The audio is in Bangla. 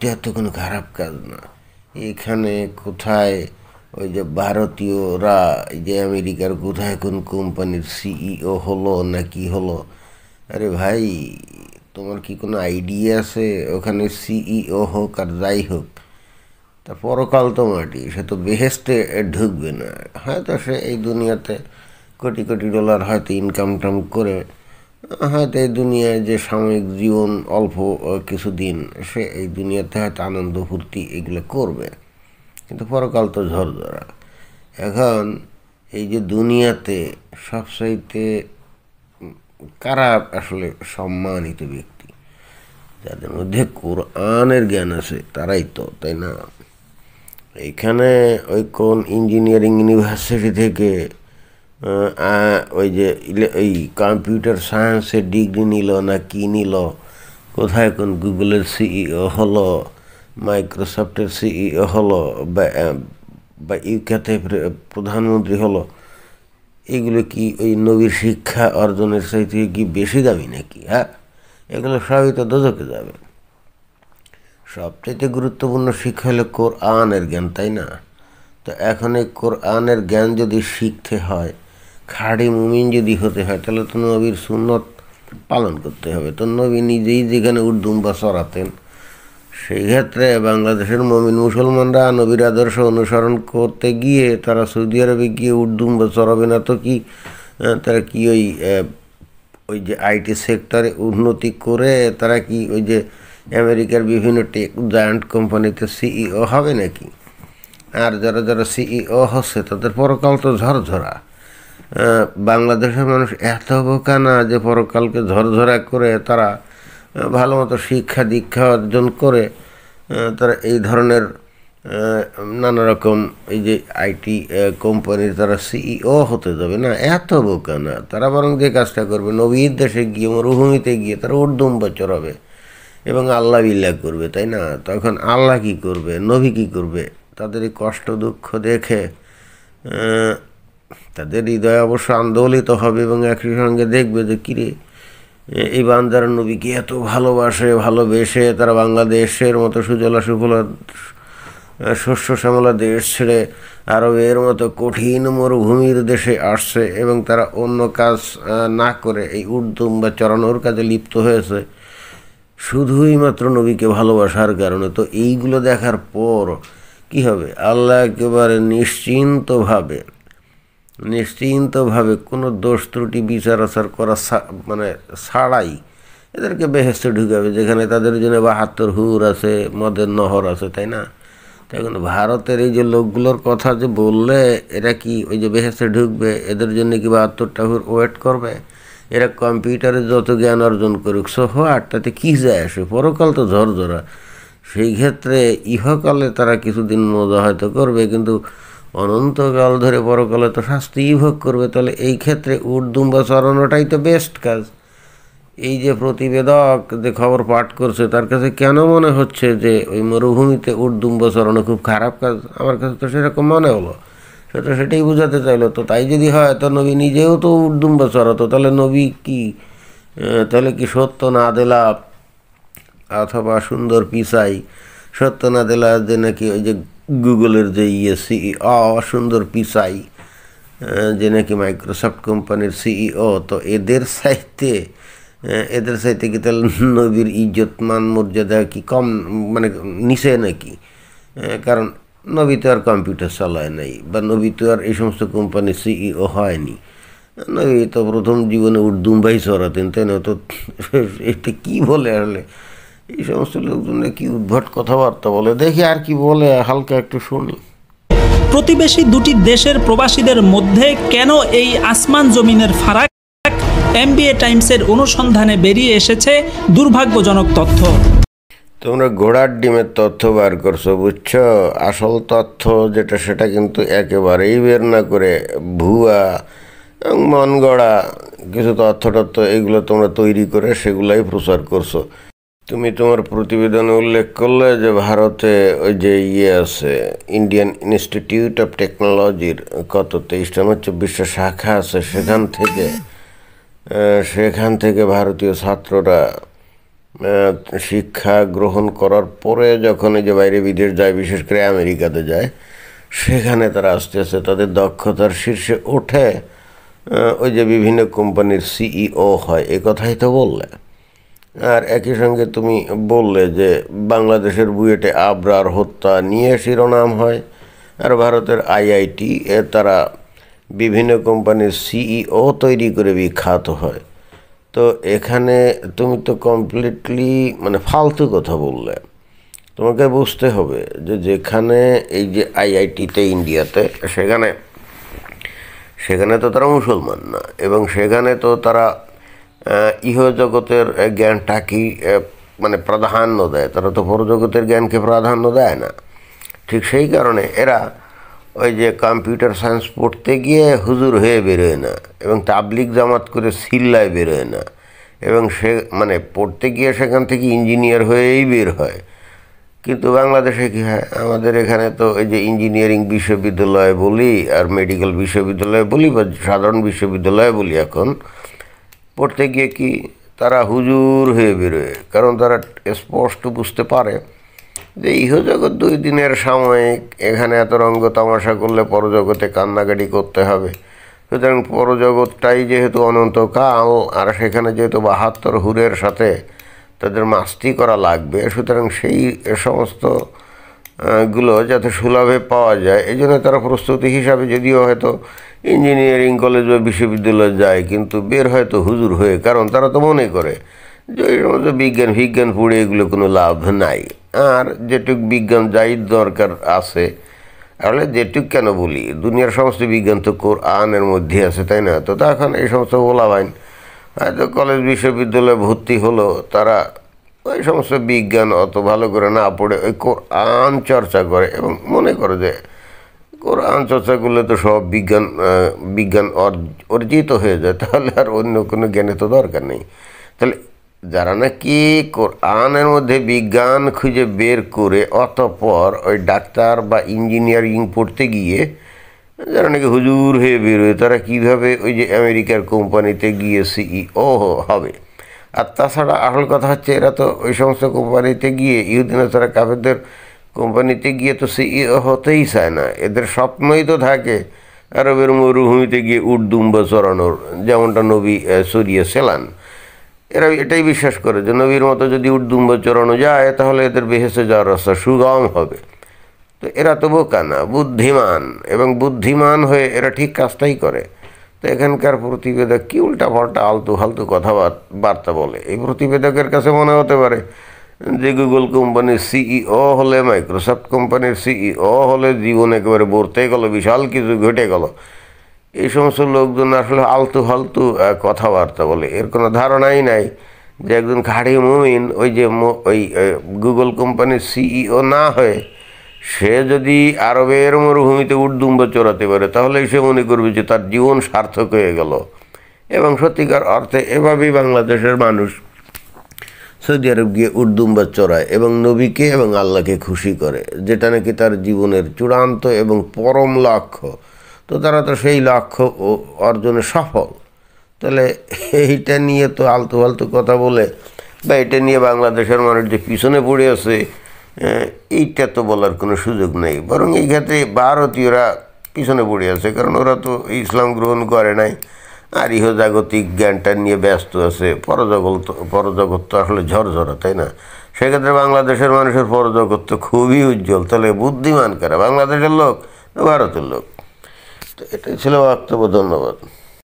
এটা তো কোনো খারাপ কাজ না। এখানে কোথায় ওই যে ভারতীয়রা, এই যে আমেরিকার কোথায় কোন কোম্পানির সিইও হলো না কি হলো? আরে ভাই, তোমার কি কোনো আইডিয়া আছে? ওখানে সিইও হোক আর যাই হোক, তা পরকাল তো মাটি, সে তো বেহেস্তে ঢুকবে না। হয়তো সে এই দুনিয়াতে কোটি কোটি ডলার হয়তো ইনকাম টাম করে হয়তো এই দুনিয়ায় যে সাময়িক জীবন অল্প কিছুদিন, সে এই দুনিয়াতে হয়তো আনন্দ ফুর্তি এগুলো করবে, কিন্তু পরকাল তো ঝরঝরা। এখন এই যে দুনিয়াতে সবচাইতে কারা আসলে সম্মানিত ব্যক্তি? যাদের মধ্যে কোরআনের জ্ঞান আছে তারাই তো, তাই না? এইখানে ওই কোন ইঞ্জিনিয়ারিং ইউনিভার্সিটি থেকে ওই যে ওই কম্পিউটার সায়েন্সের ডিগ্রি নিল না কি নিল, কোথায় কোন গুগলের সিইও হলো, মাইক্রোসফটের সিইও হলো, বা ইউকেতে প্রধানমন্ত্রী হলো, এগুলো কি ওই নবীর শিক্ষা অর্জনের চাইতে কি বেশি দামি নাকি? হ্যাঁ, এগুলো সবই তো দোজখে যাবে। সবচাইতে গুরুত্বপূর্ণ শিক্ষা হলো কোরআনের জ্ঞান, তাই না? তো এখন এই কোরআনের জ্ঞান যদি শিখতে হয়, খাঁটি মুমিন যদি হতে হয়, তাহলে তো নবীর সুন্নত পালন করতে হবে। তো নবী নিজেই যেখানে উর্দুম্বা চড়াতেন, সেই ক্ষেত্রে বাংলাদেশের মুমিন মুসলমানরা নবীর আদর্শ অনুসরণ করতে গিয়ে তারা সৌদি আরবে গিয়ে উর্দুম্বা চড়াবে না তো কি? তারা কি ওই ওই যে আইটি সেক্টরে উন্নতি করে তারা কি ওই যে আমেরিকার বিভিন্ন টেক জায়ান্ট কোম্পানিতে সিইও হবে নাকি? আর যারা যারা সিইও হচ্ছে তাদের পরকাল তো ঝরঝরা। বাংলাদেশের মানুষ এত বোকা না যে পরকালকে ঝরঝরা করে তারা ভালো মতো শিক্ষা দীক্ষা অর্জন করে তারা এই ধরনের নানা রকম এই যে আইটি কোম্পানির তারা সিইও হতে যাবে না, এত বোকা না। তারা বরং যে কাজটা করবে, নবীর দেশে গিয়ে মরুভূমিতে গিয়ে তারা উর্দুম্বা চড়াবে এবং আল্লাহ বিল্লাহ করবে, তাই না? তখন আল্লাহ কি করবে, নবী কি করবে? তাদের এই কষ্ট দুঃখ দেখে তাদের হৃদয় অবশ্য আন্দোলিত হবে এবং একই সঙ্গে দেখবে যে কিরে, এই বান্দার নবীকে এত ভালোবেসে তারা বাংলাদেশের মতো সুজলা সুফলা শস্য শ্যামলা দেশ ছেড়ে আরবের মতো কঠিন মরুভূমির দেশে আসছে এবং তারা অন্য কাজ না করে এই উর্দুম্বা চড়ানোর কাজে লিপ্ত হয়েছে শুধুই মাত্র নবীকে ভালোবাসার কারণে। তো এইগুলো দেখার পর কি হবে? আল্লাহ একেবারে নিশ্চিন্তভাবে কোনো দোষ ত্রুটি বিচার আচার করা মানে ছাড়াই এদেরকে বেহেস্তে ঢুকাবে, যেখানে তাদের জন্য 72 হুর আছে, মদের নহর আছে, তাই না? তাই কিন্তু ভারতের এই যে লোকগুলোর কথা যে বললে, এরা কি ওই যে বেহেস্তে ঢুকবে? এদের জন্য কি 72টা হুর ওয়েট করবে? এরা কম্পিউটারে যত জ্ঞান অর্জন করুক সোহো, আটটাতে কী যায় আসে? পরকাল তো ঝরঝরা। সেই ক্ষেত্রে ইহকালে তারা কিছুদিন মজা হয়তো করবে, কিন্তু অনন্তকাল ধরে পরকালে তো শাস্তিই ভোগ করবে। তাহলে এই ক্ষেত্রে উর্দুম্বা চড়ানোটাই তো বেস্ট কাজ। এই যে প্রতিবেদক যে খবর পাঠ করছে, তার কাছে কেন মনে হচ্ছে যে ওই মরুভূমিতে উর্দুম্বা চড়ানো খুব খারাপ কাজ? আমার কাছে তো সেরকম মনে হলো। সে তো সেটাই বোঝাতে চাইলো। তো তাই যদি হয়, তো নবী নিজেও তো উর্দুম্বা চড়াতো, তাহলে নবী কি তাহলে কি সত্য না দেলা অথবা সুন্দর পিসাই? সত্য না দেলা যে নাকি ওই যে গুগলের যে সুন্দর পিসাই, যে নাকি মাইক্রোসফট কোম্পানির সিইও, তো এদের সাইতে কি তাহলে নবীর ইজ্জত মান মর্যাদা কি কম, মানে নিচে নাকি? কারণ নবী তো আর কম্পিউটার চালায় নাই, বা নবী তো আর এই সমস্ত কোম্পানির সিইও হয়নি। নবী তো প্রথম জীবনে উর্দুম্বাই চড়াতেন, তাই না? তো এটা কী বলে আসলে এই সমস্ত লোকজন কি উদ্ভট কথাবার্তা বলে। দেখি আর কি বলে, হালকা একটু শুনি। প্রতিবেশী দুটি দেশের প্রবাসীদের মধ্যে কেন এই আসমান জমিনের ফারাক? এমবিএ টাইমসের অনুসন্ধানে বেরিয়ে এসেছে দুর্ভাগ্যজনক তথ্য। তোমরা ঘোড়ার ডিমের তথ্য বার করছো, বুঝছো? আসল তথ্য যেটা, সেটা কিন্তু একেবারেই বের না করে ভুয়া এবং মন গড়া কিছু তথ্য এগুলো তোমরা তৈরি করে সেগুলাই প্রচার করছো। তুমি তোমার প্রতিবেদনে উল্লেখ করলে যে ভারতে ওই যে আছে ইন্ডিয়ান ইনস্টিটিউট অফ টেকনোলজির কত 23টা না 24টা শাখা আছে, সেখান থেকে ভারতীয় ছাত্ররা শিক্ষা গ্রহণ করার পরে যখন এই যে বাইরে বিদেশ যায়, বিশেষ করে আমেরিকাতে যায়, সেখানে তারা আস্তে আস্তে তাদের দক্ষতার শীর্ষে ওঠে, ওই যে বিভিন্ন কোম্পানির সিইও হয়, এ কথাই তো বললে। আর একই সঙ্গে তুমি বললে যে বাংলাদেশের বুয়েটে আবরার হত্যা নিয়ে শিরোনাম হয়, আর ভারতের আইআইটি তারা বিভিন্ন কোম্পানির সিইও তৈরি করে বিখ্যাত হয়। তো এখানে তুমি তো কমপ্লিটলি মানে ফালতু কথা বললে। তোমাকে বুঝতে হবে যে যেখানে এই যে আইআইটিতে ইন্ডিয়াতে, সেখানে সেখানে তো তারা মুসলমান না, এবং সেখানে তো তারা ইহজগতের জ্ঞানটাকেই মানে প্রাধান্য দেয়, তারা তো পরজগতের জ্ঞানকে প্রাধান্য দেয় না। ঠিক সেই কারণে এরা ওই যে কম্পিউটার সায়েন্স পড়তে গিয়ে হুজুর হয়ে বেরোয় না, এবং তাবলিগ জামাত করে সিল্লায় বেরোয় না, এবং সে মানে পড়তে গিয়ে সেখান থেকে ইঞ্জিনিয়ার হয়েই বের হয়। কিন্তু বাংলাদেশে কী হয়, আমাদের এখানে তো এই যে ইঞ্জিনিয়ারিং বিশ্ববিদ্যালয় বলি আর মেডিকেল বিশ্ববিদ্যালয় বলি বা সাধারণ বিশ্ববিদ্যালয় বলি, এখন পড়তে গিয়ে কি তারা হুজুর হয়ে বেরোয়, কারণ তারা স্পষ্ট বুঝতে পারে যে ইহজগৎ 2 দিনের সাময়িক, এখানে এত রঙ্গ তামাশা করলে পরজগতে কান্নাকাটি করতে হবে। সুতরাং পরজগৎটাই যেহেতু অনন্তকাল, আর সেখানে যেহেতু 72 হুরের সাথে তাদের মাস্তি করা লাগবে, সুতরাং সেই সমস্ত গুলো যাতে সুলভে পাওয়া যায়, এই জন্য তারা প্রস্তুতি হিসাবে যদিও হয়তো ইঞ্জিনিয়ারিং কলেজ বা বিশ্ববিদ্যালয়ে যায়, কিন্তু বের হয়তো হুজুর হয়ে, কারণ তারা তো মনে করে যে এই সমস্ত বিজ্ঞান পড়ে এগুলো কোনো লাভ নাই। আর যেটুক বিজ্ঞান যাই দরকার আছে, তাহলে যেটুক কেন বলি, দুনিয়ার সমস্ত বিজ্ঞান তো কোরআনের মধ্যে আছে, তাই না? তো এখন এই সমস্ত ওলাবাইন হয়তো কলেজ বিশ্ববিদ্যালয়ে ভর্তি হলো, তারা ওই সমস্ত বিজ্ঞান অত ভালো করে না পড়ে ওই কোরআন চর্চা করে, এবং মনে করে যে কোরআন চর্চা করলে তো সব বিজ্ঞান অর্জিত হয়ে যায়, তাহলে আর অন্য কোনো জ্ঞানের তো দরকার নেই। তাহলে যারা নাকি কোরআনের মধ্যে বিজ্ঞান খুঁজে বের করে অতঃপর ওই ডাক্তার বা ইঞ্জিনিয়ারিং পড়তে গিয়ে যারা নাকি হুজুর হয়ে বেরোয়, তারা কীভাবে ওই যে আমেরিকার কোম্পানিতে গিয়ে সিইও হবে? আর তাছাড়া আসল কথা হচ্ছে, এরা তো ওই সমস্ত কোম্পানিতে গিয়ে, ইহুদিন ছাড়া কাফেরদের কোম্পানিতে গিয়ে তো সিইও হতেই চায় না। এদের স্বপ্নই তো থাকে আরবের মরুভূমিতে গিয়ে উট দুম্বা চড়ানোর, যেমনটা নবী সরিয়েছিলেন। এরা এটাই বিশ্বাস করে যে নবীর মতো যদি উট দুম্বা চড়ানো যায়, তাহলে এদের বেহেশতে যাওয়ার রাস্তা সুগম হবে। তো এরা তো বোকা না, বুদ্ধিমান, এবং বুদ্ধিমান হয়ে এরা ঠিক কাজটাই করে। তো এখানকার প্রতিবেদক কি উল্টাপাল্টা আলতু ফালতু কথাবার্তা বলে। এই প্রতিবেদকের কাছে মনে হতে পারে যে গুগল কোম্পানির সিইও হলে, মাইক্রোসফট কোম্পানির সিইও হলে জীবন একেবারে বর্তে গেল, বিশাল কিছু ঘটে গেল। এই সমস্ত লোকজন আসলে আলতু ফালতু কথাবার্তা বলে, এর কোনো ধারণাই নাই যে একজন খাঁটি মুমিন ওই যে ওই গুগল কোম্পানির সিইও না হয়ে সে যদি আরবের মরুভূমিতে উট দুম্বা চড়াতে পারে, তাহলে সে মনে করবে যে তার জীবন সার্থক হয়ে গেল। এবং সত্যিকার অর্থে এভাবেই বাংলাদেশের মানুষ সৌদি আরব গিয়ে উট দুম্বা চড়ায় এবং নবীকে এবং আল্লাহকে খুশি করে, যেটা নাকি তার জীবনের চূড়ান্ত এবং পরম লক্ষ্য। তো তারা তো সেই লক্ষ্য অর্জনে সফল। তাহলে এইটা নিয়ে তো আলতু ফালতু কথা বলে বা এটা নিয়ে বাংলাদেশের মানুষ যে পিছনে পড়ে আছে, এইটা তো বলার কোনো সুযোগ নেই। বরং এই ক্ষেত্রে ভারতীয়রা পিছনে পড়ে আছে, কারণ ওরা তো ইসলাম গ্রহণ করে নাই, আর ইহজাগতিক জ্ঞানটা নিয়ে ব্যস্ত আছে। পরজগৎ তো আসলে ঝরঝরা, তাই না? সেক্ষেত্রে বাংলাদেশের মানুষের পরজগৎ তো খুবই উজ্জ্বল। তাহলে বুদ্ধিমান কারা, বাংলাদেশের লোক না ভারতের লোক? তো এটাই ছিল বক্তব্য। ধন্যবাদ।